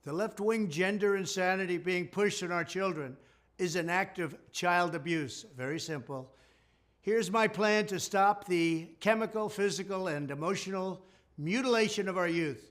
The left-wing gender insanity being pushed on our children is an act of child abuse. Very simple. Here's my plan to stop the chemical, physical, and emotional mutilation of our youth.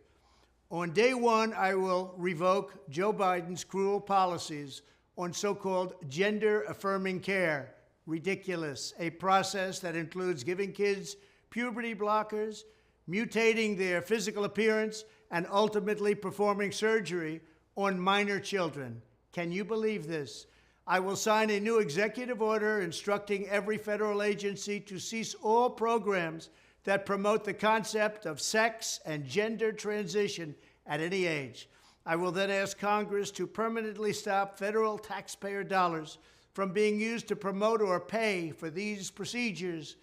On day one, I will revoke Joe Biden's cruel policies on so-called gender-affirming care. Ridiculous. A process that includes giving kids puberty blockers, mutating their physical appearance, and ultimately performing surgery on minor children. Can you believe this? I will sign a new executive order instructing every federal agency to cease all programs that promote the concept of sex and gender transition at any age. I will then ask Congress to permanently stop federal taxpayer dollars from being used to promote or pay for these procedures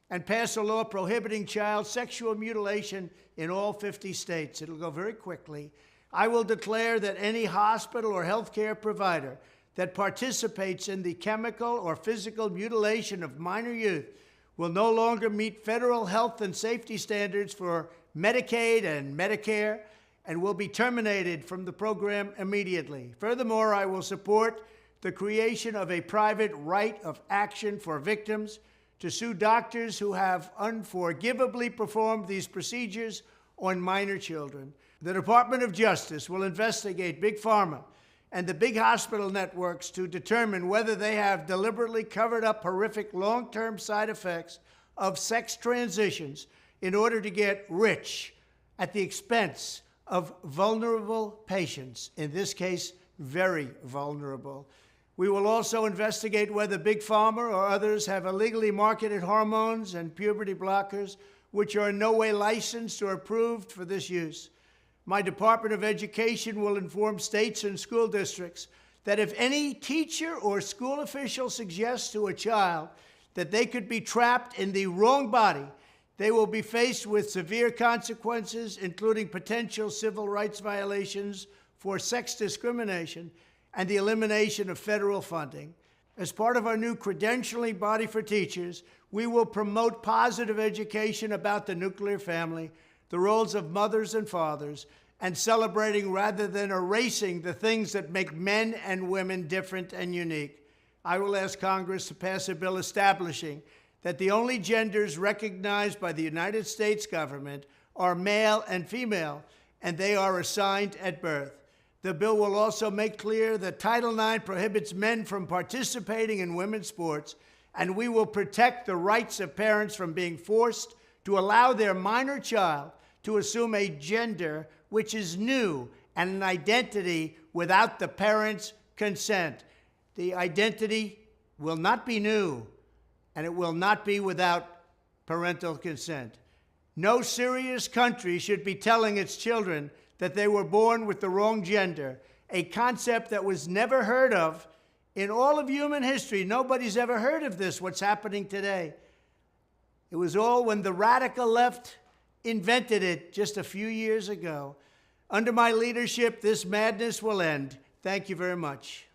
and pass a law prohibiting child sexual mutilation in all 50 states. It'll go very quickly. I will declare that any hospital or healthcare provider that participates in the chemical or physical mutilation of minor youth will no longer meet federal health and safety standards for Medicaid and Medicare and will be terminated from the program immediately. Furthermore, I will support the creation of a private right of action for victims to sue doctors who have unforgivably performed these procedures on minor children. The Department of Justice will investigate Big Pharma and the big hospital networks to determine whether they have deliberately covered up horrific long-term side effects of sex transitions in order to get rich at the expense of vulnerable patients, in this case, very vulnerable. We will also investigate whether Big Pharma or others have illegally marketed hormones and puberty blockers which are in no way licensed or approved for this use. My Department of Education will inform states and school districts that if any teacher or school official suggests to a child that they could be trapped in the wrong body, they will be faced with severe consequences, including potential civil rights violations for sex discrimination and the elimination of federal funding. As part of our new credentialing body for teachers, we will promote positive education about the nuclear family, the roles of mothers and fathers, and celebrating rather than erasing the things that make men and women different and unique. I will ask Congress to pass a bill establishing that the only genders recognized by the United States government are male and female, and they are assigned at birth. The bill will also make clear that Title IX prohibits men from participating in women's sports, and we will protect the rights of parents from being forced to allow their minor child to assume a gender which is new and an identity without the parents' consent. The identity will not be new, and it will not be without parental consent. No serious country should be telling its children that they were born with the wrong gender, a concept that was never heard of in all of human history. Nobody's ever heard of this, what's happening today. It was all when the radical left invented it just a few years ago. Under my leadership, this madness will end. Thank you very much.